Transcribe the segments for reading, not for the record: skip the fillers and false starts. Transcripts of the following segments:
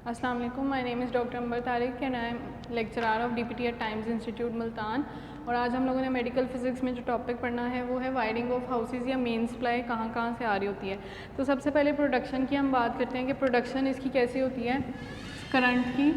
अस्सलाम वालेकुम, my name is doctor Ambar Tariq and I am lecturer of DPT at Times Institute Multan. और आज हम लोगों ने मेडिकल फिजिक्स में जो टॉपिक पढ़ना है वो है वायरिंग ऑफ हाउसेज या मेन सप्लाई कहाँ कहाँ से आ रही होती है। तो सबसे पहले प्रोडक्शन की हम बात करते हैं कि प्रोडक्शन इसकी कैसी होती है करंट की।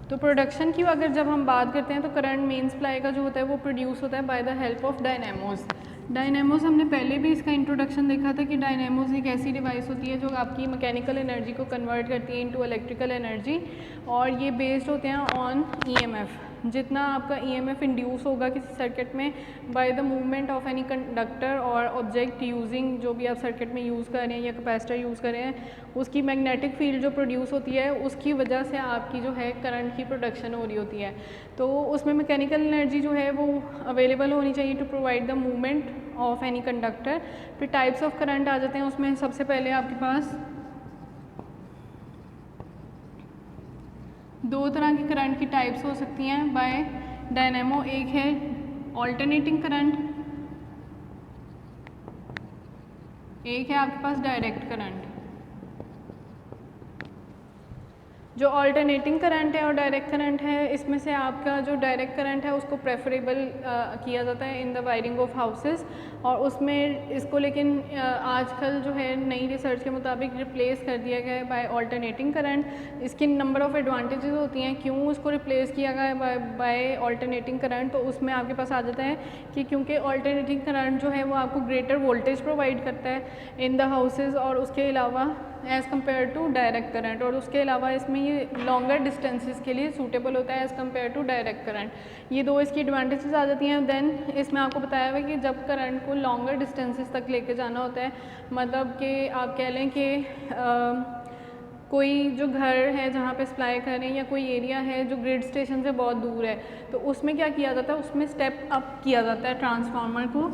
तो प्रोडक्शन की अगर जब हम बात करते हैं तो करंट मेन सप्लाई का जो होता है वो प्रोड्यूस होता है बाय द हेल्प ऑफ डायनेमोज। डायनेमोज हमने पहले भी इसका इंट्रोडक्शन देखा था कि डायनेमोज एक ऐसी डिवाइस होती है जो आपकी मैकेनिकल एनर्जी को कन्वर्ट करती है इनटू इलेक्ट्रिकल एनर्जी, और ये बेस्ड होते हैं ऑन ईएमएफ। जितना आपका ईएमएफ इंड्यूस होगा किसी सर्किट में by the movement of any conductor और ऑब्जेक्ट यूजिंग, जो भी आप सर्किट में यूज़ कर रहे हैं या कैपेसिटर यूज़ कर रहे हैं, उसकी मैग्नेटिक फील्ड जो प्रोड्यूस होती है उसकी वजह से आपकी जो है करंट की प्रोडक्शन हो रही होती है। तो उसमें मैकेनिकल एनर्जी जो है वो अवेलेबल होनी चाहिए to provide the movement of any conductor. फिर टाइप्स ऑफ करंट आ जाते हैं उसमें। सबसे पहले आपके पास दो तरह की करंट की टाइप्स हो सकती हैं बाय डायनेमो। एक है ऑल्टरनेटिंग करंट, एक है आपके पास डायरेक्ट करंट। जो ऑल्टरनेटिंग करंट है और डायरेक्ट करंट है, इसमें से आपका जो डायरेक्ट करंट है उसको प्रेफरेबल किया जाता है in the wiring of houses, और उसमें इसको लेकिन आजकल जो है नई रिसर्च के मुताबिक रिप्लेस कर दिया गया है बाय ऑल्टरनेटिंग करंट। इसकी नंबर ऑफ एडवांटेजेस होती हैं क्यों उसको रिप्लेस किया गया है बाय ऑल्टरनेटिंग करंट। तो उसमें आपके पास आ जाता है कि क्योंकि ऑल्टरनेटिंग करंट जो है वो आपको ग्रेटर वोल्टेज प्रोवाइड करता है इन द हाउसेज, और उसके अलावा as compare to direct current, और उसके अलावा इसमें ये लॉन्गर डिस्टेंसेस के लिए सूटेबल होता है as compare to direct current. ये दो इसकी एडवांटेजेस आ जाती हैं। देन इसमें आपको बताया हुआ है कि जब करंट को लॉन्गर डिस्टेंसेस तक लेके जाना होता है, मतलब कि आप कह लें कि कोई जो घर है जहाँ पे सप्लाई कर रहे हैं या कोई एरिया है जो ग्रिड स्टेशन से बहुत दूर है, तो उसमें क्या किया जाता है, उसमें स्टेप अप किया जाता है ट्रांसफार्मर को।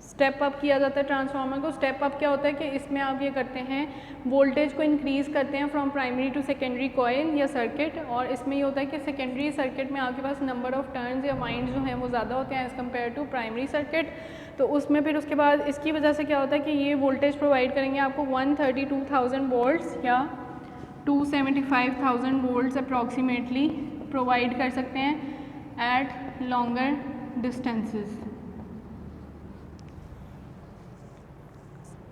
स्टेप अप किया जाता है ट्रांसफार्मर को। स्टेप अप क्या होता है कि इसमें आप ये करते हैं वोल्टेज को इंक्रीज़ करते हैं from primary to secondary coil या सर्किट, और इसमें ये होता है कि सेकेंडरी सर्किट में आपके पास नंबर ऑफ टर्न्स या वाइंड जो हैं वो ज़्यादा होते हैं as compare to primary circuit. तो उसमें फिर उसके बाद इसकी वजह से क्या होता है कि ये वोल्टेज प्रोवाइड करेंगे आपको 132,000 वोल्ट्स या 275,000 वोल्ट्स अप्रॉक्सीमेटली प्रोवाइड कर सकते हैं at longer distances.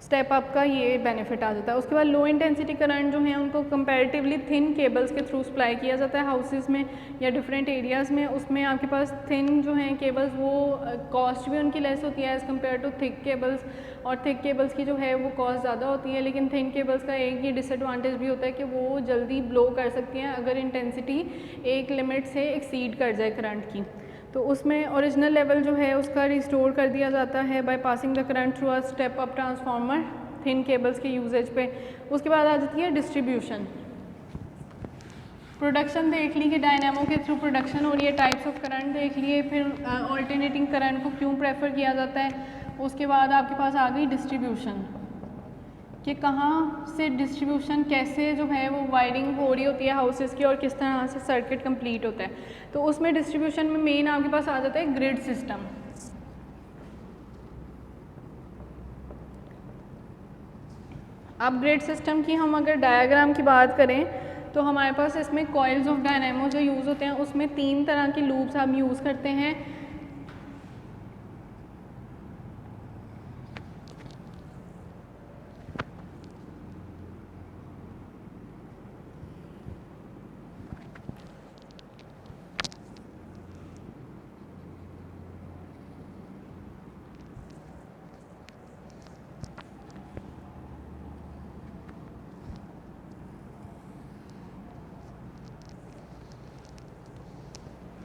Step up का ये बेनिफिट आ जाता है। उसके बाद लो इंटेंसिटी करंट जो हैं उनको कंपैरेटिवली थिन केबल्स के थ्रू सप्लाई किया जाता है हाउसेस में या डिफरेंट एरियाज़ में। उसमें आपके पास थिन जो हैं केबल्स वो कॉस्ट भी उनकी लेस होती है as compare to thick cables, और थिक केबल्स की जो है वो कॉस्ट ज़्यादा होती है। लेकिन थिन केबल्स का एक ये डिसएडवांटेज भी होता है कि वो जल्दी ब्लो कर सकती हैं अगर इंटेंसिटी एक लिमिट से एक्सीड कर जाए करंट की। तो उसमें ओरिजिनल लेवल जो है उसका रिस्टोर कर दिया जाता है by passing the current through a step up transformer thin cables के यूजेज पे। उसके बाद आ जाती है डिस्ट्रीब्यूशन। प्रोडक्शन देख ली कि डायनेमो के थ्रू प्रोडक्शन हो रही है, टाइप्स ऑफ करंट देख लिए, फिर ऑल्टरनेटिंग करंट को क्यों प्रेफर किया जाता है। उसके बाद आपके पास आ गई डिस्ट्रीब्यूशन कि कहाँ से डिस्ट्रीब्यूशन कैसे जो है वो वायरिंग हो रही होती है हाउसेस की और किस तरह से सर्किट कंप्लीट होता है। तो उसमें डिस्ट्रीब्यूशन में मेन आपके पास आ जाता है ग्रिड सिस्टम। अब ग्रिड सिस्टम की हम अगर डायग्राम की बात करें तो हमारे पास इसमें कॉइल्स ऑफ डायनेमो जो यूज़ होते हैं उसमें 3 तरह के लूप्स हम यूज़ करते हैं।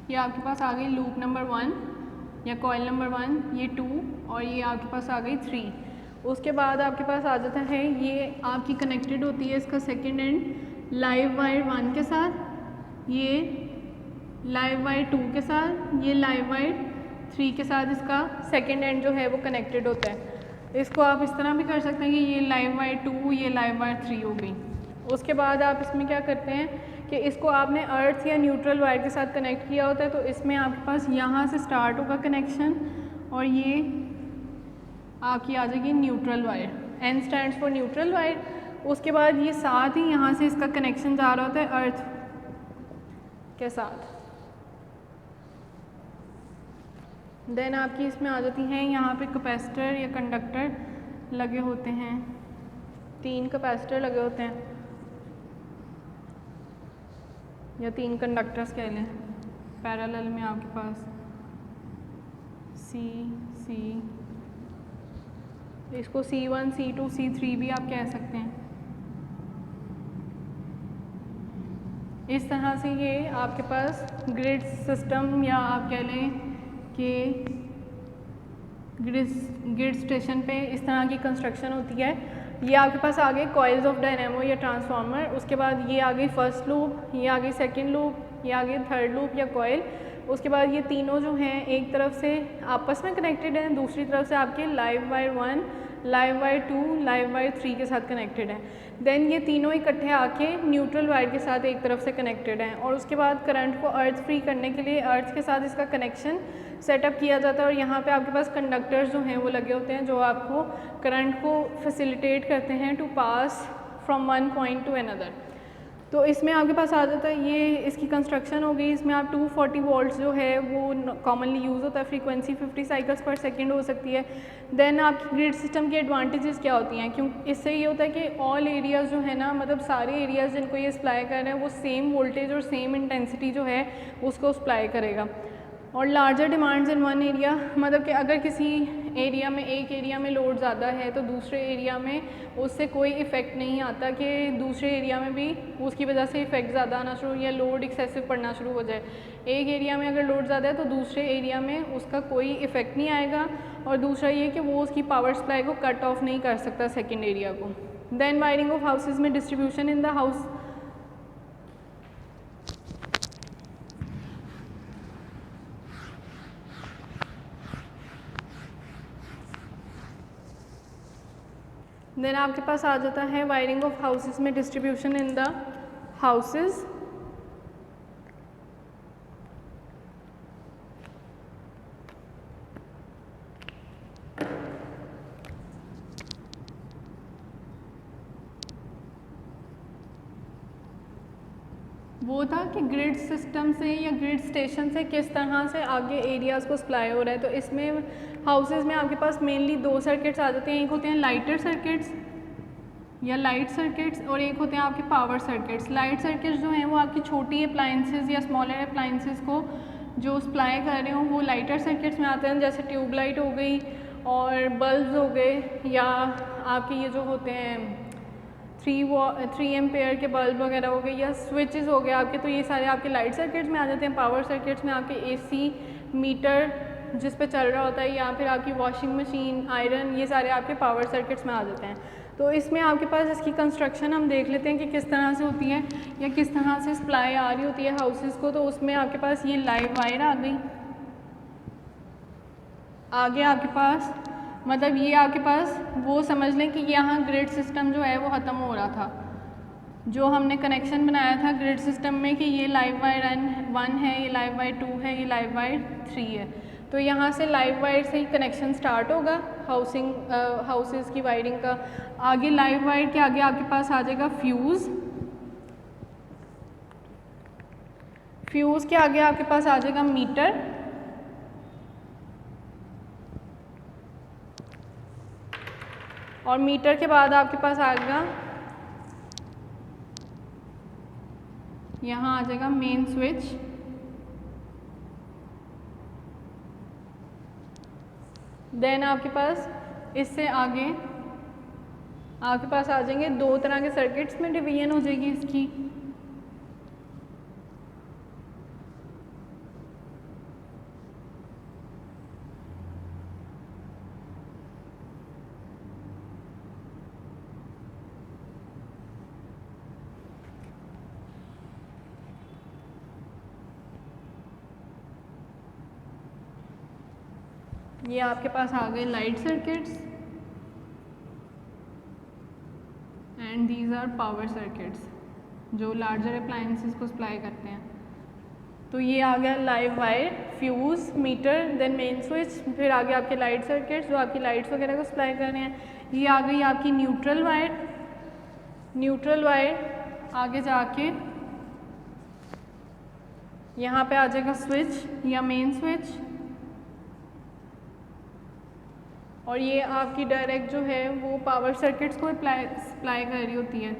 ये आपके पास आ गई लूप नंबर 1 या कॉइल नंबर 1, ये 2, और ये आपके पास आ गई 3। उसके बाद आपके पास आ जाता है ये आपकी कनेक्टेड होती है इसका सेकेंड एंड लाइव वायर 1 के साथ, ये लाइव वायर 2 के साथ, ये लाइव वायर 3 के साथ इसका सेकेंड एंड जो है वो कनेक्टेड होता है। इसको आप इस तरह भी कर सकते हैं कि ये लाइव वायर 2 ये लाइव वायर 3 हो गई। उसके बाद आप इसमें क्या करते हैं कि इसको आपने अर्थ या न्यूट्रल वायर के साथ कनेक्ट किया होता है, तो इसमें आपके पास यहाँ से स्टार्ट होगा कनेक्शन और ये आपकी आ जाएगी neutral wire, N stands for neutral wire. उसके बाद ये साथ ही यहाँ से इसका कनेक्शन जा रहा होता है अर्थ के साथ। देन आपकी इसमें आ जाती हैं यहाँ पे कैपेसिटर या कंडक्टर लगे होते हैं, 3 कैपेसिटर लगे होते हैं या 3 कंडक्टर्स कह लें। पैरेलल में आपके पास C, इसको C1, C2, C3 भी आप कह सकते हैं। इस तरह से ये आपके पास ग्रिड सिस्टम या आप कह लें कि ग्रिड स्टेशन पे इस तरह की कंस्ट्रक्शन होती है। ये आपके पास आ गए कॉइल्स ऑफ डायनेमो या ट्रांसफार्मर, उसके बाद ये आ गई फर्स्ट लूप, ये आ गई सेकंड लूप, ये आ गई थर्ड लूप या कॉइल। उसके बाद ये तीनों जो हैं एक तरफ से आपस में कनेक्टेड हैं, दूसरी तरफ से आपके live wire 1, live wire 2, live wire 3 के साथ कनेक्टेड हैं। देन ये तीनों इकट्ठे आके न्यूट्रल वायर के साथ एक तरफ से कनेक्टेड हैं और उसके बाद करंट को अर्थ फ्री करने के लिए अर्थ के साथ इसका कनेक्शन सेटअप किया जाता है और यहाँ पे आपके पास कंडक्टर्स जो हैं वो लगे होते हैं जो आपको करंट को फैसिलिटेट करते हैं to pass from one point to another. तो इसमें आपके पास आ जाता है, ये इसकी कंस्ट्रक्शन हो गई। इसमें आप 240 वोल्ट्स जो है वो कॉमनली यूज़ होता है, फ्रीक्वेंसी 50 साइकिल्स पर सेकंड हो सकती है। देन आपकी ग्रिड सिस्टम की एडवांटेजेस क्या होती हैं, क्यों इससे ये होता है कि ऑल एरियाज़ जो है ना, मतलब सारे एरियाज़ जिनको ये सप्लाई कर रहे हैं वो सेम वोल्टेज और सेम इंटेंसिटी जो है उसको सप्लाई करेगा। और larger demands in one area, मतलब कि अगर किसी एरिया में एक एरिया में लोड ज़्यादा है तो दूसरे एरिया में उससे कोई इफ़ेक्ट नहीं आता कि दूसरे एरिया में भी उसकी वजह से इफ़ेक्ट ज़्यादा आना शुरू या लोड एक्सेसिव पड़ना शुरू हो जाए। एक एरिया में अगर लोड ज़्यादा है तो दूसरे एरिया में उसका कोई इफ़ेक्ट नहीं आएगा। और दूसरा ये कि वो उसकी पावर सप्लाई को कट ऑफ नहीं कर सकता सेकेंड एरिया को। देन वायरिंग ऑफ हाउसेज में distribution in the house. Then आपके पास आ जाता है वायरिंग ऑफ हाउसेस में डिस्ट्रीब्यूशन इन द हाउसेस। वो था कि ग्रिड सिस्टम से या ग्रिड स्टेशन से किस तरह से आगे एरियाज़ को सप्लाई हो रहा है। तो इसमें हाउसेस में आपके पास मेनली 2 सर्किट्स आ जाते हैं, एक होते हैं लाइटर सर्किट्स या लाइट सर्किट्स और एक होते हैं आपके पावर सर्किट्स। लाइट सर्किट्स जो हैं वो आपकी छोटी अप्लाइंसेस या स्मॉलर अप्लाइंसेस को जो सप्लाई कर रहे हो वो लाइटर सर्किट्स में आते हैं, जैसे ट्यूबलाइट हो गई और बल्ब्स हो गए या आपके ये जो होते हैं 3 एम्पेयर के बल्ब वगैरह हो गए या स्विचेस हो गए आपके। तो ये सारे आपके लाइट सर्किट्स में आ जाते हैं। पावर सर्किट्स में आपके AC मीटर जिस पे चल रहा होता है या फिर आपकी वॉशिंग मशीन, आयरन, ये सारे आपके पावर सर्किट्स में आ जाते हैं। तो इसमें आपके पास इसकी कंस्ट्रक्शन हम देख लेते हैं कि किस तरह से होती है या किस तरह से सप्लाई आ रही होती है हाउसेस को। तो उसमें आपके पास ये लाइव वायर आ गई, आगे आपके पास मतलब ये आपके पास वो समझ लें कि यहाँ ग्रिड सिस्टम जो है वो ख़त्म हो रहा था। जो हमने कनेक्शन बनाया था ग्रिड सिस्टम में कि ये लाइव वायर 1 है, ये लाइव वायर 2 है, ये लाइव वायर 3 है। तो यहाँ से लाइव वायर से ही कनेक्शन स्टार्ट होगा हाउसेस की वायरिंग का। आगे लाइव वायर के आगे आपके पास आ जाएगा फ्यूज़। फ्यूज़ के आगे आपके पास आ जाएगा मीटर। और मीटर के बाद आपके पास आएगा, यहाँ आ जाएगा मेन स्विच। देन आपके पास इससे आगे आपके पास आ जाएंगे 2 तरह के सर्किट्स में डिवीजन हो जाएगी इसकी। ये आपके पास आ गए light circuits and these are power circuits जो लार्जर अप्लायंसेस को सप्लाई करते हैं। तो ये आ गया live wire fuse meter, then main switch, फिर आगे आपके लाइट सर्किट्स जो आपकी लाइट्स वगैरह को सप्लाई कर रहे हैं। ये आ गई आपकी न्यूट्रल वायर। न्यूट्रल वायर आगे जाके यहाँ पे आ जाएगा स्विच या मेन स्विच, और ये आपकी डायरेक्ट जो है वो पावर सर्किट्स को सप्लाई कर रही होती है।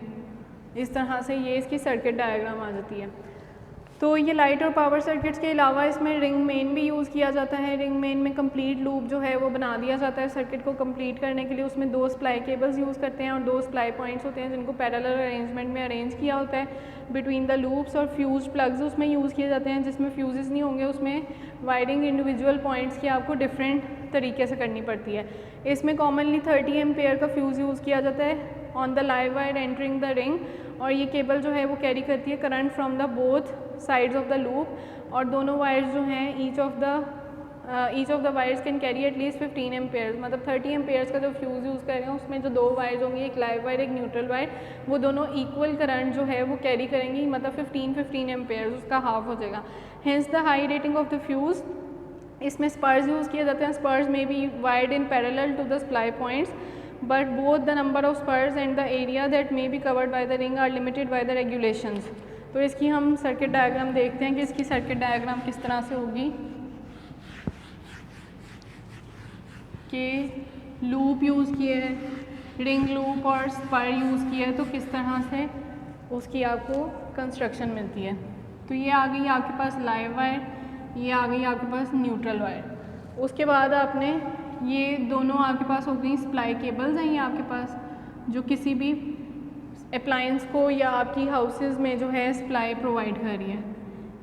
इस तरह से ये इसकी सर्किट डायग्राम आ जाती है। तो ये लाइट और पावर सर्किट्स के अलावा इसमें रिंग मेन भी यूज़ किया जाता है। रिंग मेन में कंप्लीट लूप जो है वो बना दिया जाता है सर्किट को कंप्लीट करने के लिए। उसमें 2 सप्लाई केबल्स यूज़ करते हैं और 2 सप्लाई पॉइंट्स होते हैं जिनको पैरेलल अरेंजमेंट में अरेंज किया होता है बिटवीन द लूप्स, और फ्यूज प्लग्स उसमें यूज़ किए जाते हैं जिसमें फ्यूजेस नहीं होंगे, उसमें वायरिंग इंडिविजुअल पॉइंट्स की आपको डिफरेंट तरीके से करनी पड़ती है। इसमें कॉमनली 30 एम्पेयर का फ्यूज़ यूज़ किया जाता है on the live wire entering the ring, और ये केबल जो है वो कैरी करती है current from the both sides of the loop, और दोनों वायर्स जो हैं each of the wires can carry at least 15 Ampere's, मतलब 30 एम्पेयर्स का जो फ्यूज़ यूज़ कर रहे हैं उसमें जो 2 वायर्स होंगी, एक लाइव वायर एक न्यूट्रल वायर, वो दोनों इक्वल करंट जो है वो कैरी करेंगी, मतलब 15 एम्पेयर्स, उसका हाफ हो जाएगा। Hence the high rating of the fuse. इसमें स्पर्स यूज़ किए जाते हैं। स्पर्स में be wired in parallel to the supply points, but both the number of spurs and the area that may be covered by the ring are limited by the regulations। तो इसकी हम circuit diagram देखते हैं कि इसकी circuit diagram किस तरह से होगी कि लूप यूज़ किए है, रिंग लूप और स्पर यूज़ किया है, तो किस तरह से उसकी आपको कंस्ट्रक्शन मिलती है। तो ये आ गई आपके पास लाइव वायर, ये आ गई आपके पास न्यूट्रल वायर। उसके बाद आपने ये दोनों आपके पास हो गई सप्लाई केबल्स हैं, ये आपके पास जो किसी भी अप्लायंस को या आपकी हाउसेस में जो है सप्लाई प्रोवाइड कर रही है।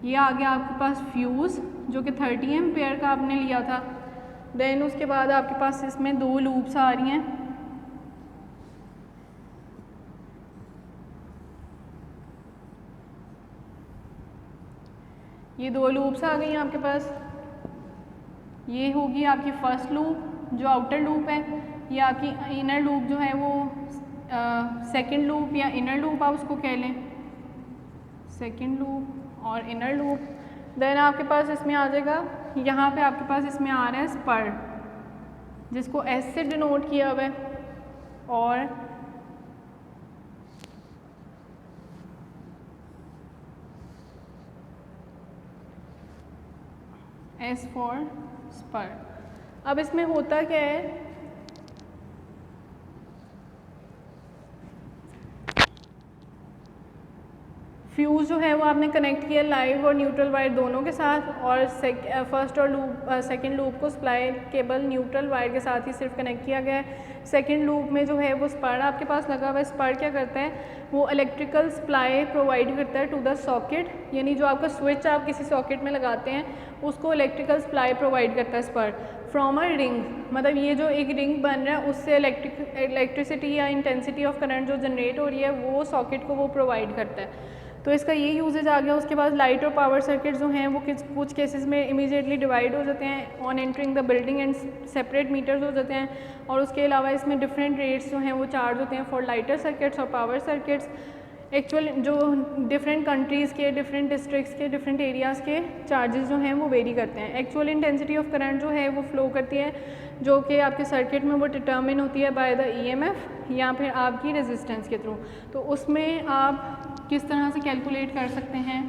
ये आ गया आपके पास फ्यूज़ जो कि 30 एम्पेयर का आपने लिया था। देन उसके बाद आपके पास इसमें 2 लूप्स आ रही हैं, ये 2 लूप्स आ गई आपके पास। ये होगी आपकी फर्स्ट लूप जो आउटर लूप है, ये आपकी इनर लूप जो है वो सेकंड लूप या इनर लूप आप उसको कह लें, सेकंड लूप और इनर लूप। देन आपके पास इसमें आ जाएगा, यहाँ पे आपके पास इसमें आ रहा है स्पर जिसको एस से डिनोट किया हुआ है, और एस फॉर स्पर। अब इसमें होता क्या है, फ्यूज़ जो है वो आपने कनेक्ट किया लाइव और न्यूट्रल वायर दोनों के साथ, और फर्स्ट और सेकंड लूप को सप्लाई केबल न्यूट्रल वायर के साथ ही सिर्फ कनेक्ट किया गया है। सेकंड लूप में जो है वो स्पर आपके पास लगा हुआ है। स्पर क्या करता है, वो इलेक्ट्रिकल सप्लाई प्रोवाइड करता है टू द सॉकेट, यानी जो आपका स्विच आप किसी सॉकेट में लगाते हैं उसको इलेक्ट्रिकल सप्लाई प्रोवाइड करता है स्पर फ्रॉम अ रिंग। मतलब ये जो एक रिंग बन रहा है उससे इलेक्ट्रिसिटी या इंटेंसिटी ऑफ करंट जो जनरेट हो रही है वो सॉकेट को वो प्रोवाइड करता है। तो इसका ये यूजेज आ गया। उसके बाद लाइट और पावर सर्किट जो हैं वो कुछ केसेस में इमीडिएटली डिवाइड हो जाते हैं on entering the building and separate meters हो जाते हैं, और उसके अलावा इसमें डिफरेंट रेट्स जो हैं वो चार्ज होते हैं फॉर लाइटर सर्किट्स और पावर सर्किट्स। एक्चुअल जो डिफरेंट कंट्रीज़ के, डिफरेंट डिस्ट्रिक्ट्स के, डिफरेंट एरियाज़ के चार्जेस जो हैं वो वेरी करते हैं। एक्चुअल इंटेंसिटी ऑफ करंट जो है वो फ्लो करती है जो कि आपके सर्किट में वो डिटर्मिन होती है बाय द ईएमएफ या फिर आपकी रेजिस्टेंस के थ्रू। तो उसमें आप किस तरह से कैलकुलेट कर सकते हैं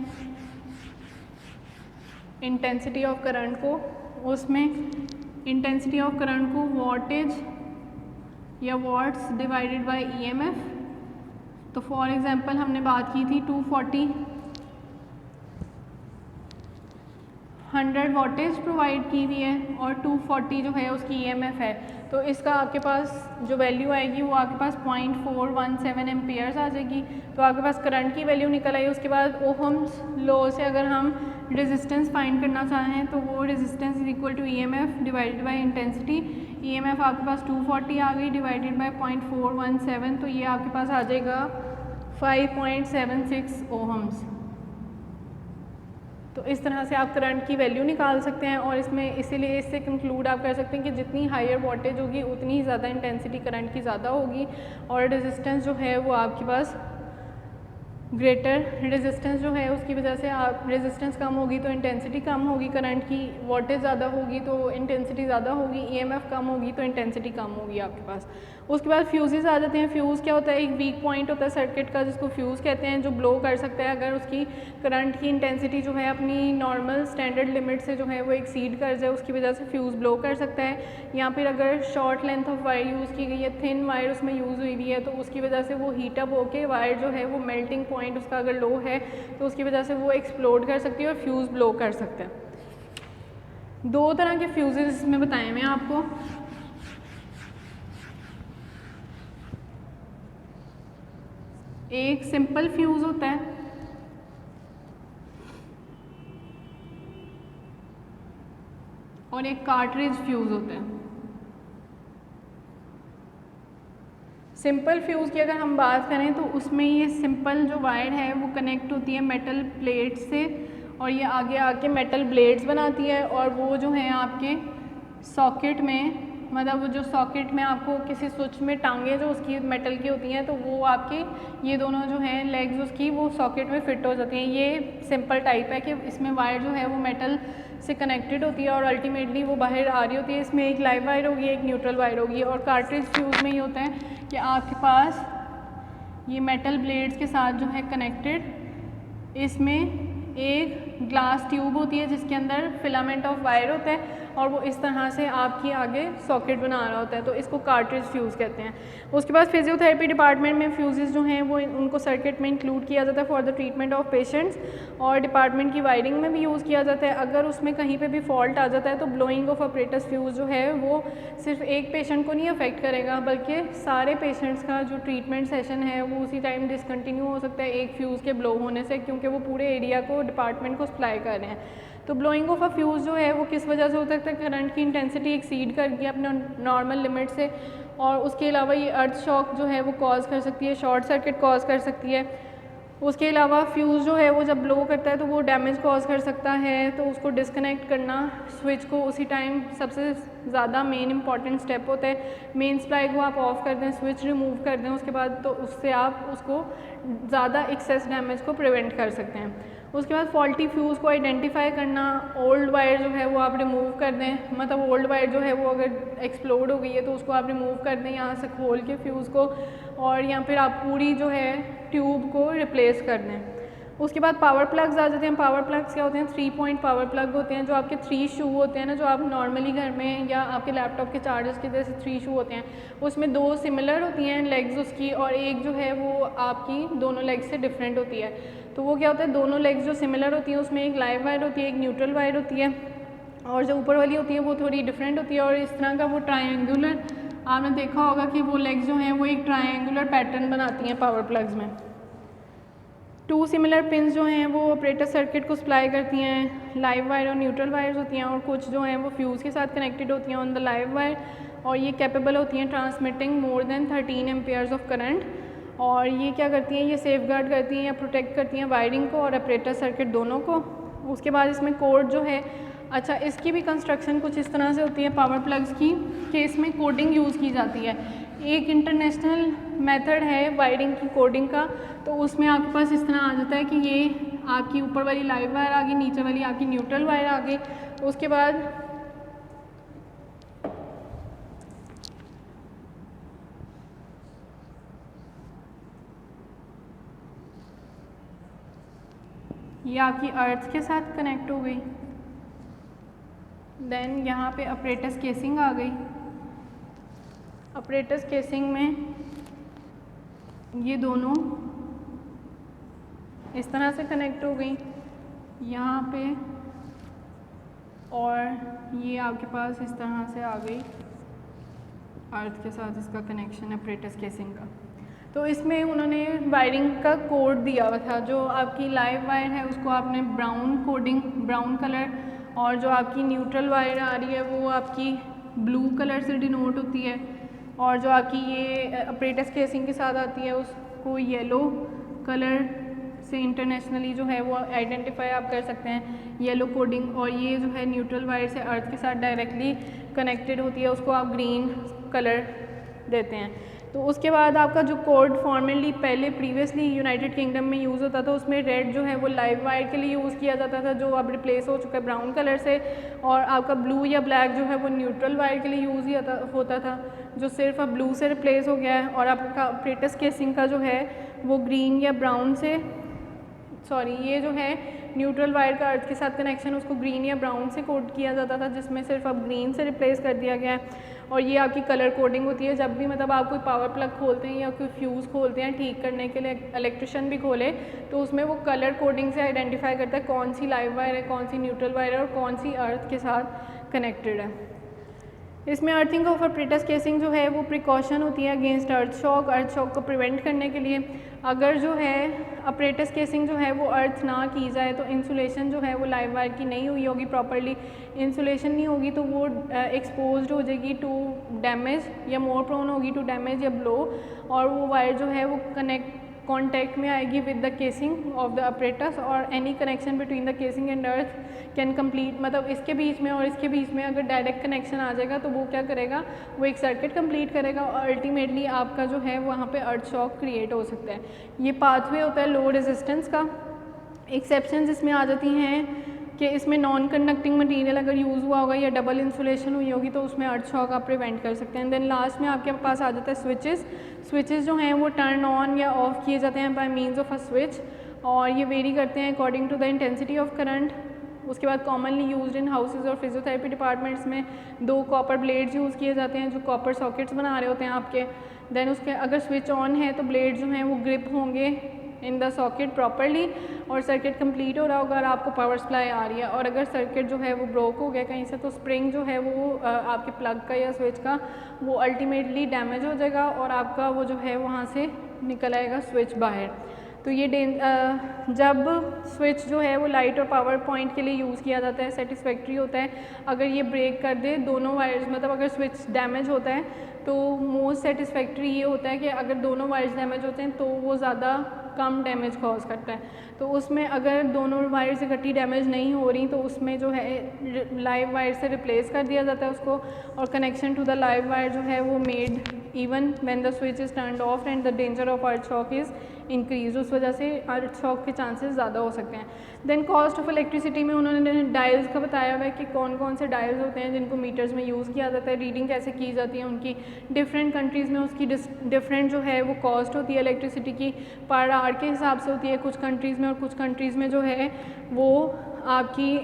इंटेंसिटी ऑफ करंट को, उसमें इंटेंसिटी ऑफ करंट को वॉटेज या वॉट्स डिवाइडेड बाय ईएमएफ। तो फॉर एग्जांपल हमने बात की थी 240 100 वॉटेज प्रोवाइड की हुई है और 240 जो है उसकी ईएमएफ है। तो इसका आपके पास जो वैल्यू आएगी वो आपके पास 0.417 एम्पियर्स आ जाएगी। तो आपके पास करंट की वैल्यू निकल आई। उसके बाद ओहम्स लॉ से अगर हम रेजिस्टेंस फाइंड करना चाहें तो वो resistance is equal to EMF divided by intensity. EMF आपके पास 240 आ गई डिवाइडेड बाय 0.417, तो ये आपके पास आ जाएगा 5.76 ओहम्स। तो इस तरह से आप करंट की वैल्यू निकाल सकते हैं, और इसमें इसीलिए इससे कंक्लूड आप कर सकते हैं कि जितनी हायर वोल्टेज होगी उतनी ही ज़्यादा इंटेंसिटी करंट की ज़्यादा होगी, और रेजिस्टेंस जो है वो आपके पास ग्रेटर रेजिस्टेंस जो है उसकी वजह से आप रेजिस्टेंस कम होगी तो इंटेंसिटी कम होगी, करंट की वोल्टेज ज़्यादा होगी तो इंटेंसिटी ज़्यादा होगी, ईएमएफ कम होगी तो इंटेंसिटी कम होगी आपके पास। उसके बाद फ्यूज़ेस आ जाते हैं। फ्यूज़ क्या होता है, एक वीक पॉइंट होता है सर्किट का जिसको फ्यूज़ कहते हैं, जो ब्लो कर सकता है अगर उसकी करंट की इंटेंसिटी जो है अपनी नॉर्मल स्टैंडर्ड लिमिट से जो है वो एक्सीड कर जाए, उसकी वजह से फ्यूज़ ब्लो कर सकता है। या फिर अगर short length of wire use की गई है, थिन वायर उसमें यूज़ हुई हुई है, तो उसकी वजह से वो हीटअप होके वायर जो है वो मेल्टिंग पॉइंट उसका अगर लो है तो उसकी वजह से वो एक्सप्लोड कर सकती है और फ्यूज़ ब्लो कर सकता है। दो तरह के फ्यूज़ेस इसमें बताए हुए हैं आपको। एक सिंपल फ्यूज़ होता है और एक कार्ट्रिज फ्यूज़ होता है। सिंपल फ्यूज़ की अगर हम बात करें तो उसमें ये सिंपल जो वायर है वो कनेक्ट होती है मेटल प्लेट से और ये आगे आके मेटल ब्लेड्स बनाती है और वो जो है आपके सॉकेट में, मतलब वो जो सॉकेट में आपको किसी स्विच में टांगे जो उसकी मेटल की होती हैं तो वो आपके ये दोनों जो हैं लेग्स उसकी वो सॉकेट में फिट हो जाती हैं। ये सिंपल टाइप है कि इसमें वायर जो है वो मेटल से कनेक्टेड होती है और अल्टीमेटली वो बाहर आ रही होती है। इसमें एक लाइव वायर होगी, एक न्यूट्रल वायर होगी। और कार्ट्रिज फ्यूज़ में ये होता है कि आपके पास ये मेटल ब्लेड्स के साथ जो है कनेक्टेड, इसमें एक ग्लास ट्यूब होती है जिसके अंदर फिलामेंट ऑफ वायर होता है और वो इस तरह से आपकी आगे सॉकेट बना रहा होता है, तो इसको कार्ट्रिज फ्यूज़ कहते हैं। उसके बाद फिजियोथेरेपी डिपार्टमेंट में फ्यूजेस जो हैं वो उनको सर्किट में इंक्लूड किया जाता है for the treatment of patients, और डिपार्टमेंट की वायरिंग में भी यूज़ किया जाता है। अगर उसमें कहीं पे भी फॉल्ट आ जाता है तो ब्लोइंग ऑफ अपरेटस फ्यूज़ जो है वो सिर्फ एक पेशेंट को नहीं अफेक्ट करेगा बल्कि सारे पेशेंट्स का जो ट्रीटमेंट सेशन है वो उसी टाइम डिसकंटिन्यू हो सकता है एक फ्यूज़ के ब्लो होने से, क्योंकि वो पूरे एरिया को डिपार्टमेंट को सप्लाई कर रहे हैं। तो ब्लोइंग ऑफ अ फ्यूज़ जो है वो किस वजह से हो सकता है, करंट की इंटेंसिटी एक्सीड कर गई अपने नॉर्मल लिमिट से, और उसके अलावा ये अर्थ शॉक जो है वो कॉज कर सकती है, शॉर्ट सर्किट कॉज कर सकती है। उसके अलावा फ्यूज़ जो है वो जब ब्लो करता है तो वो डैमेज कॉज कर सकता है, तो उसको डिस्कनेक्ट करना स्विच को उसी टाइम सबसे ज़्यादा मेन इंपॉर्टेंट स्टेप होता है। मेन सप्लाई को आप ऑफ कर दें, स्विच रिमूव कर दें उसके बाद, तो उससे आप उसको ज़्यादा एक्सेस डैमेज को प्रिवेंट कर सकते हैं। उसके बाद फॉल्टी फ्यूज़ को आइडेंटिफाई करना, ओल्ड वायर जो है वो आप रिमूव कर दें, मतलब ओल्ड वायर जो है वो अगर एक्सप्लोड हो गई है तो उसको आप रिमूव कर दें यहाँ से खोल के फ्यूज़ को, और या फिर आप पूरी जो है ट्यूब को रिप्लेस कर दें। उसके बाद पावर प्लग्स आ जाते हैं। पावर प्लग्स क्या होते हैं, 3 पॉइंट पावर प्लग होते हैं, जो आपके 3 शू होते हैं ना, जो आप नॉर्मली घर में या आपके लैपटॉप के चार्जर्स के जैसे 3 शू होते हैं, उसमें 2 सिमिलर होती हैं लेग्स उसकी, और एक जो है वो आपकी दोनों लेग्स से डिफरेंट होती है। तो वो क्या होता है, दोनों लेग्स जो सिमिलर होती हैं उसमें एक लाइव वायर होती है, एक न्यूट्रल वायर होती है, और जो ऊपर वाली होती है वो थोड़ी डिफरेंट होती है। और इस तरह का वो ट्रायंगुलर, आपने देखा होगा कि वो लेग्स जो हैं वो एक ट्रायंगुलर पैटर्न बनाती हैं पावर प्लग्स में। 2 सिमिलर पिन्स जो हैं वो ऑपरेटर सर्किट को सप्लाई करती हैं, लाइव वायर और न्यूट्रल वायर्स होती हैं, और कुछ जो हैं वो फ्यूज़ के साथ कनेक्टेड होती हैं ऑन द लाइव वायर, और ये कैपेबल होती हैं transmitting more than 13 Ampere's of current. और ये क्या करती हैं, ये सेफ गार्ड करती हैं या प्रोटेक्ट करती हैं वायरिंग को और ऑपरेटर सर्किट दोनों को। उसके बाद इसमें कोड जो है, अच्छा इसकी भी कंस्ट्रक्शन कुछ इस तरह से होती है पावर प्लग्स की, कि इसमें कोडिंग यूज़ की जाती है। एक इंटरनेशनल मेथड है वायरिंग की कोडिंग का, तो उसमें आपके पास इस तरह आ जाता है कि ये आपकी ऊपर वाली लाइव वायर आ गई, नीचे वाली आपकी न्यूट्रल वायर आ गई। उसके बाद ये आपकी अर्थ के साथ कनेक्ट हो गई। देन यहाँ पे ऑपरेटर्स केसिंग आ गई। ऑपरेटर्स केसिंग में ये दोनों इस तरह से कनेक्ट हो गई यहाँ पे, और ये आपके पास इस तरह से आ गई अर्थ के साथ इसका कनेक्शन ऑपरेटर्स केसिंग का। तो इसमें उन्होंने वायरिंग का कोड दिया हुआ था। जो आपकी लाइव वायर है उसको आपने ब्राउन कलर, और जो आपकी न्यूट्रल वायर आ रही है वो आपकी ब्लू कलर से डिनोट होती है, और जो आपकी ये ऑपरेटर्स केसिंग के साथ आती है उसको येलो कलर से इंटरनेशनली जो है वो आइडेंटिफाई आप कर सकते हैं, येलो कोडिंग। और ये जो है न्यूट्रल वायर से अर्थ के साथ डायरेक्टली कनेक्टेड होती है, उसको आप ग्रीन कलर देते हैं। तो उसके बाद आपका जो कोड फॉर्मली पहले प्रीवियसली यूनाइटेड किंगडम में यूज़ होता था, उसमें रेड जो है वो लाइव वायर के लिए यूज़ किया जाता था, जो अब रिप्लेस हो चुका है ब्राउन कलर से, और आपका ब्लू या ब्लैक जो है वो न्यूट्रल वायर के लिए यूज़ ही होता था, जो सिर्फ अब ब्लू से रिप्लेस हो गया है। और आपका ऑपरेटस केसिंग का जो है वो ग्रीन या ब्राउन से, सॉरी ये जो है न्यूट्रल वायर का अर्थ के साथ कनेक्शन, उसको ग्रीन या ब्राउन से कोड किया जाता था, जिसमें सिर्फ अब ग्रीन से रिप्लेस कर दिया गया है। और ये आपकी कलर कोडिंग होती है, जब भी मतलब आप कोई पावर प्लग खोलते हैं या कोई फ्यूज़ खोलते हैं ठीक करने के लिए, इलेक्ट्रिशियन भी खोले तो उसमें वो कलर कोडिंग से आइडेंटिफाई करता है कौन सी लाइव वायर है, कौन सी न्यूट्रल वायर है और कौन सी अर्थ के साथ कनेक्टेड है। इसमें अर्थिंग ऑफ ऑपरेटस केसिंग जो है वो प्रिकॉशन होती है अगेंस्ट अर्थ शॉक को प्रिवेंट करने के लिए। अगर जो है ऑपरेटस केसिंग जो है वो अर्थ ना की जाए तो इंसुलेशन जो है वो लाइव वायर की नहीं हुई होगी, प्रॉपरली इंसुलेशन नहीं होगी तो वो एक्सपोज्ड हो जाएगी टू डैमेज या मोर प्रोन होगी टू डैमेज या ब्लो, और वो वायर जो है वो कॉन्टैक्ट में आएगी with the casing of the apparatus, और any connection between the casing and earth can complete, मतलब इसके बीच में और इसके बीच में अगर डायरेक्ट कनेक्शन आ जाएगा तो वो क्या करेगा, वो एक सर्किट कंप्लीट करेगा और अल्टीमेटली आपका जो है वहाँ पे अर्थ शॉक क्रिएट हो सकता है। ये पाथवे होता है लो रेजिस्टेंस का। एक्सेप्शंस इसमें आ जाती हैं कि इसमें नॉन कंडक्टिंग मटेरियल अगर यूज़ हुआ होगा या डबल इंसुलेशन हुई होगी तो उसमें अर्थ शॉक आप प्रिवेंट कर सकते हैं। देन लास्ट में आपके पास आ जाता है स्विचेस जो हैं वो टर्न ऑन या ऑफ किए जाते हैं by means of a switch, और ये वेरी करते हैं according to the intensity of current. उसके बाद कॉमनली यूज्ड इन हाउसेज और फिजियोथेरेपी डिपार्टमेंट्स में 2 कॉपर ब्लेड्स यूज़ किए जाते हैं जो कॉपर सॉकेट्स बना रहे होते हैं आपके। देन उसके अगर स्विच ऑन है तो ब्लेड जो हैं वो ग्रिप होंगे इन द सॉकेट प्रॉपरली और सर्किट कंप्लीट हो रहा होगा और आपको पावर सप्लाई आ रही है। और अगर सर्किट जो है वो ब्रोक हो गया कहीं से तो स्प्रिंग जो है वो आपके प्लग का या स्विच का वो अल्टीमेटली डैमेज हो जाएगा और आपका वो जो है वहाँ से निकल आएगा स्विच बाहर। तो ये जब स्विच जो है वो लाइट और पावर पॉइंट के लिए यूज़ किया जाता है सेटिस्फैक्ट्री होता है। अगर ये ब्रेक कर दे दोनों वायर्स, मतलब अगर स्विच डैमेज होता है तो मोस्ट सेटिस्फैक्ट्री ये होता है कि अगर दोनों वायर्स डैमेज होते हैं तो वो ज़्यादा कम डैमेज कॉज करता है। तो उसमें अगर दोनों वायर्स इकट्ठी डैमेज नहीं हो रही तो उसमें जो है लाइव वायर से रिप्लेस कर दिया जाता है उसको, और connection to the live wire जो है वो made even when the switch is turned off and the danger of earth shock is increase, उस वजह से अर्थ शॉक के चांसेस ज़्यादा हो सकते हैं। देन कॉस्ट ऑफ इलेक्ट्रिसिटी में उन्होंने डायल्स का बताया हुआ है कि कौन कौन से डायल्स होते हैं जिनको मीटर्स में यूज़ किया जाता है, रीडिंग कैसे की जाती है उनकी। डिफरेंट कंट्रीज़ में उसकी डिफरेंट जो है वो कॉस्ट होती है इलेक्ट्रिसिटी की, पर आवर के हिसाब से होती है कुछ कंट्रीज़ में, और कुछ कंट्रीज़ में जो है वो आपकी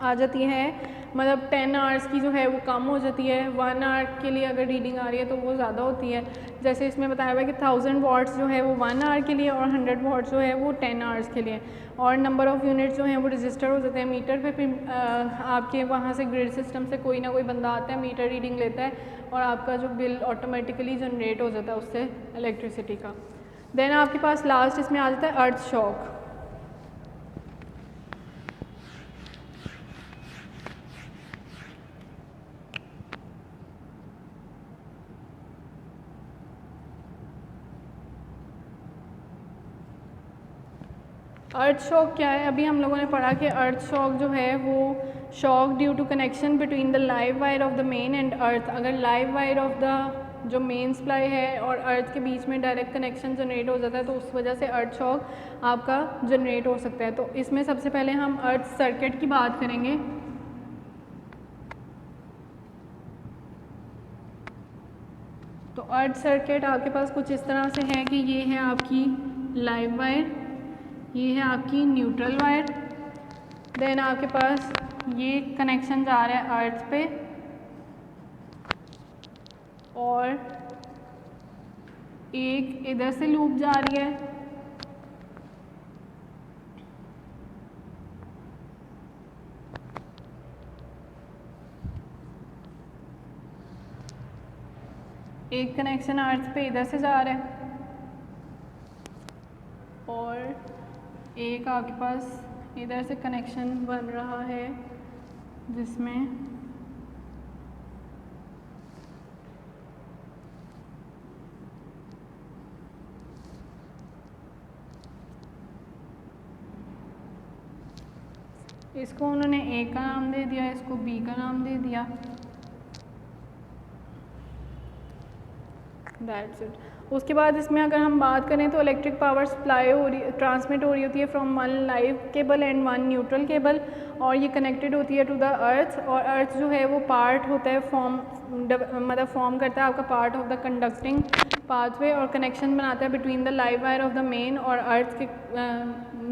आ जाती है मतलब 10 आवर्स की जो है वो कम हो जाती है। 1 आवर के लिए अगर रीडिंग आ रही है तो वो ज़्यादा होती है। जैसे इसमें बताया हुआ है कि 1000 वाट्स जो है वो 1 आवर के लिए और 100 वाट्स जो है वो 10 आवर्स के लिए, और नंबर ऑफ़ यूनिट्स जो हैं वो रजिस्टर हो जाते हैं मीटर पे। फिर आपके वहाँ से ग्रिड सिस्टम से कोई ना कोई बंदा आता है, मीटर रीडिंग लेता है और आपका जो बिल ऑटोमेटिकली जनरेट हो जाता है उससे इलेक्ट्रिसिटी का। देन आपके पास लास्ट इसमें आ जाता है अर्थ शॉक। अर्थ शॉक क्या है? अभी हम लोगों ने पढ़ा कि अर्थ शॉक जो है वो shock due to connection between the live wire of the main and earth. अगर लाइव वायर ऑफ द जो मेन सप्लाई है और अर्थ के बीच में डायरेक्ट कनेक्शन जनरेट हो जाता है तो उस वजह से अर्थ शॉक आपका जनरेट हो सकता है। तो इसमें सबसे पहले हम अर्थ सर्किट की बात करेंगे। तो अर्थ सर्किट आपके पास कुछ इस तरह से है कि ये है आपकी लाइव वायर, ये है आपकी न्यूट्रल वायर, देन आपके पास ये कनेक्शन जा रहा है अर्थ पे, और एक इधर से लूप जा रही है, एक कनेक्शन अर्थ पे इधर से जा रहा है, और एक आपके पास इधर से कनेक्शन बन रहा है जिसमें इसको उन्होंने ए का नाम दे दिया, इसको बी का नाम दे दिया। That's it. उसके बाद इसमें अगर हम बात करें तो इलेक्ट्रिक पावर सप्लाई हो रही ट्रांसमिट हो रही होती है from one live cable and one neutral cable, और ये कनेक्टेड होती है टू द अर्थ, और अर्थ जो है वो पार्ट होता है मतलब फॉर्म करता है आपका part of the conducting pathway, और कनेक्शन बनाता है between the live wire of the main और अर्थ के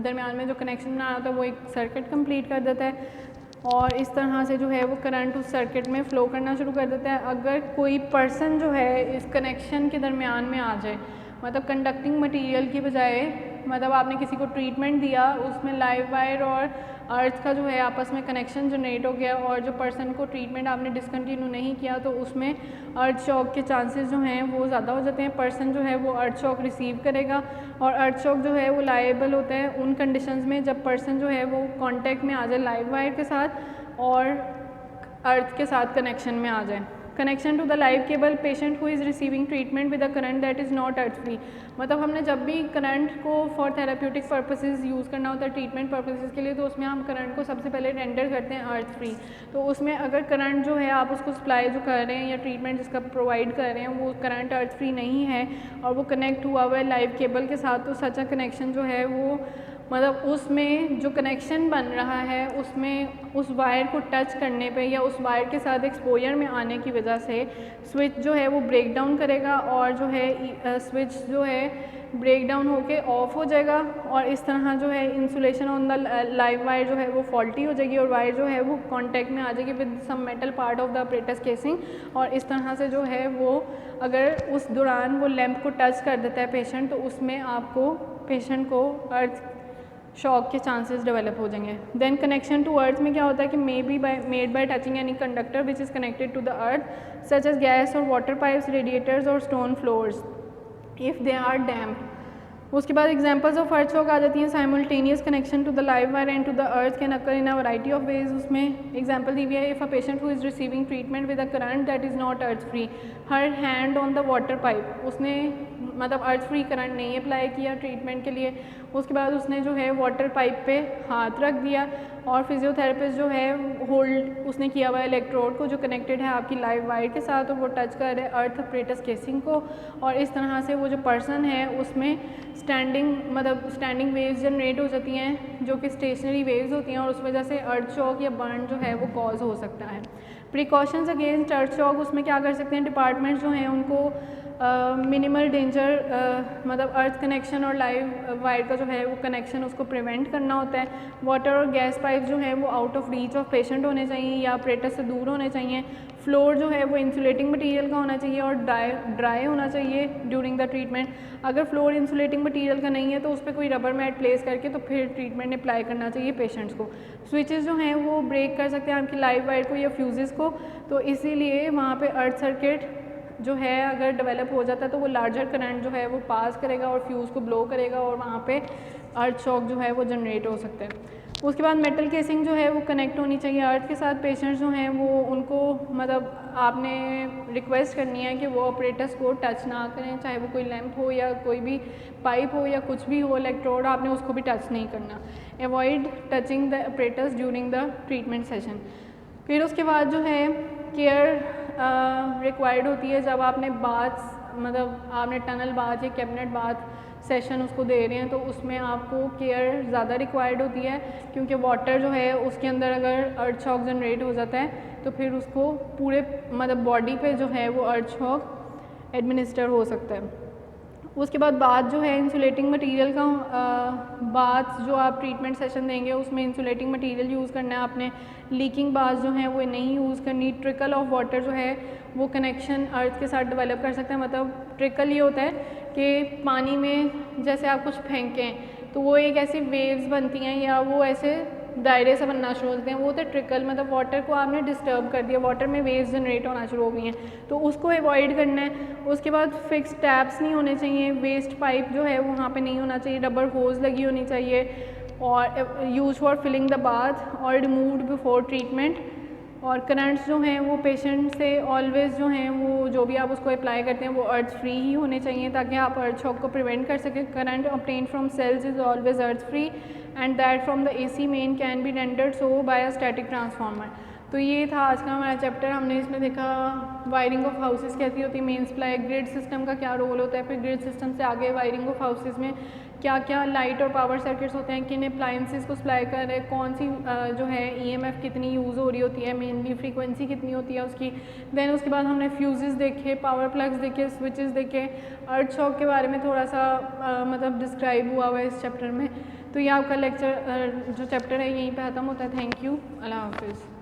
दरमियान में जो कनेक्शन बनाना होता है वो एक सर्किट कंप्लीट कर देता है, और इस तरह से जो है वो करंट उस सर्किट में फ़्लो करना शुरू कर देता है। अगर कोई पर्सन जो है इस कनेक्शन के दरमियान में आ जाए, मतलब कंडक्टिंग मटेरियल की बजाय, मतलब आपने किसी को ट्रीटमेंट दिया, उसमें लाइव वायर और अर्थ का जो है आपस में कनेक्शन जनरेट हो गया, और जो पर्सन को ट्रीटमेंट आपने डिसकंटिन्यू नहीं किया तो उसमें अर्थ शॉक के चांसेस जो हैं वो ज़्यादा हो जाते हैं। पर्सन जो है वो अर्थ शॉक रिसीव करेगा, और अर्थ शॉक जो है वो लायबल होता है उन कंडीशंस में जब पर्सन जो है वो कांटेक्ट में आ जाए लाइव वायर के साथ और अर्थ के साथ कनेक्शन में आ जाए। Connection to the live cable, patient who is receiving treatment with a current that is not earth free, मतलब हमने जब भी करंट को फॉर थेराप्यूटिक पर्पसेस यूज़ करना होता है ट्रीटमेंट पर्पसेस के लिए, तो उसमें हम करंट को सबसे पहले रेंडर करते हैं अर्थ फ्री। तो उसमें अगर करंट जो है आप उसको सप्लाई जो कर रहे हैं या ट्रीटमेंट जिसका प्रोवाइड कर रहे हैं वो करंट अर्थ फ्री नहीं है और वो कनेक्ट हुआ हुआ है लाइव केबल के साथ, तो सच अ कनेक्शन जो है वो मतलब उसमें जो कनेक्शन बन रहा है उसमें उस वायर को टच करने पे या उस वायर के साथ एक्सपोजर में आने की वजह से स्विच जो है वो ब्रेक डाउन करेगा, और जो है स्विच जो है ब्रेक डाउन होके ऑफ हो जाएगा, और इस तरह जो है insulation on the live wire जो है वो फॉल्टी हो जाएगी और वायर जो है वो कांटेक्ट में आ जाएगी with some metal part of the apparatus casing, और इस तरह से जो है वो अगर उस दौरान वो लैंप को टच कर देता है पेशेंट तो उसमें आपको पेशेंट को अर्थ शॉक के चांसेस डेवलप हो जाएंगे। देन कनेक्शन टू अर्थ में क्या होता है कि may be made by touching any conductor which is connected to the earth such as gas और वाटर पाइप्स, रेडिएटर्स और stone floors if they are damped. उसके बाद एग्जांपल्स ऑफ अर्थ शॉक आ जाती हैं। Simultaneous connection to the live wire and to the earth can occur in a variety of ways. उसमें example दी हुई है, if a patient who is receiving treatment with a current that is not earth free, her hand on the water pipe, उसने मतलब अर्थ free current नहीं apply किया treatment के लिए, उसके बाद उसने जो है वाटर पाइप पे हाथ रख दिया और फिजियोथेरेपिस्ट जो है होल्ड उसने किया हुआ है इलेक्ट्रोड को जो कनेक्टेड है आपकी लाइव वायर के साथ, और वो टच कर रहे अर्थ अपरेटस केसिंग को, और इस तरह से वो जो पर्सन है उसमें स्टैंडिंग वेव्स जनरेट हो जाती हैं जो कि स्टेशनरी वेव्स होती हैं, और उस वजह से अर्थ शॉक या बर्न जो है वो कॉज हो सकता है। प्रिकॉशंस अगेंस्ट अर्थ शॉक, उसमें क्या कर सकते हैं डिपार्टमेंट जो हैं उनको मिनिमल डेंजर मतलब अर्थ कनेक्शन और लाइव वायर का जो है वो कनेक्शन उसको प्रिवेंट करना होता है। वाटर और गैस पाइप जो है वो out of reach of patient होने चाहिए या ऑपरेटर से दूर होने चाहिए। फ्लोर जो है वो इंसुलेटिंग मटेरियल का होना चाहिए और ड्राई होना चाहिए ड्यूरिंग द ट्रीटमेंट। अगर फ्लोर इंसुलेटिंग मटेरियल का नहीं है तो उस पर कोई रबर मैट प्लेस करके तो फिर ट्रीटमेंट अप्लाई करना चाहिए पेशेंट्स को। स्विचेस जो हैं वो ब्रेक कर सकते हैं आपकी लाइव वायर को या फ्यूजेस को, तो इसीलिए वहाँ पे अर्थ सर्किट जो है अगर डेवलप हो जाता है तो वो लार्जर करंट जो है वो पास करेगा और फ्यूज़ को ब्लो करेगा और वहाँ पे अर्थ शॉक जो है वो जनरेट हो सकता है। उसके बाद मेटल केसिंग जो है वो कनेक्ट होनी चाहिए अर्थ के साथ। पेशेंट्स जो हैं वो उनको मतलब आपने रिक्वेस्ट करनी है कि वो ऑपरेटर्स को टच ना करें, चाहे वो कोई लैंप हो या कोई भी पाइप हो या कुछ भी हो इलेक्ट्रोड, आपने उसको भी टच नहीं करना। Avoid touching the operators during the treatment session. फिर उसके बाद जो है केयर रिक्वायर्ड होती है जब आपने बाथ मतलब आपने टनल बाथ या कैबिनेट बाथ सेशन उसको दे रहे हैं तो उसमें आपको केयर ज़्यादा रिक्वायर्ड होती है, क्योंकि वाटर जो है उसके अंदर अगर अर्थ शॉक जनरेट हो जाता है तो फिर उसको पूरे मतलब बॉडी पे जो है वो अर्थ शॉक एडमिनिस्टर हो सकता है। उसके बाद बाथ जो है इंसुलेटिंग मटेरियल का बाथ जो आप ट्रीटमेंट सेशन देंगे उसमें इंसुलेटिंग मटेरियल यूज़ करना है आपने। लीकिंग बाथ जो है वो नहीं यूज़ करनी। ट्रिकल ऑफ वाटर जो है वो कनेक्शन अर्थ के साथ डेवलप कर सकते हैं। मतलब ट्रिकल ये होता है कि पानी में जैसे आप कुछ फेंकें तो वो एक ऐसी वेव्स बनती हैं या वो ऐसे दायरे से बनना शुरू होते हैं, वो होता है ट्रिकल। मतलब वाटर को आपने डिस्टर्ब कर दिया, वाटर में वेव्स जनरेट होना शुरू हो गई हैं तो उसको अवॉइड करना है। उसके बाद फिक्स टैप्स नहीं होने चाहिए, वेस्ट पाइप जो है वहाँ पे नहीं होना चाहिए, रबर होज लगी होनी चाहिए, और use for filling the bath और रिमूव्ड बिफोर ट्रीटमेंट। और करंट्स जो हैं वो पेशेंट से ऑलवेज़ जो हैं वो जो भी आप उसको अप्लाई करते हैं वो अर्थ फ्री ही होने चाहिए ताकि आप अर्थ शॉक को प्रिवेंट कर सकें। Current obtain from cells is always earth free and that from the AC main can be rendered so by a static transformer। तो ये था आज का हमारा चैप्टर। हमने इसमें देखा वायरिंग ऑफ हाउसेस कैसी होती है, मेन सप्लाई, ग्रिड सिस्टम का क्या रोल होता है, फिर ग्रिड सिस्टम से आगे वायरिंग ऑफ हाउसेस में क्या क्या लाइट और पावर सर्किट्स होते हैं, किन अप्लायंसेस को सप्लाई कर रहे हैं, कौन सी जो है ईएमएफ कितनी यूज़ हो रही होती है, मेनली फ्रीक्वेंसी कितनी होती है उसकी। देन उसके बाद हमने फ्यूजेस देखे, पावर प्लग्स देखे, स्विचेस देखे, अर्थ शॉक के बारे में थोड़ा सा मतलब डिस्क्राइब हुआ है इस चैप्टर में। तो ये आपका लेक्चर जो चैप्टर है यहीं पे ख़त्म होता है। थैंक यू, अल्लाह हाफिज़।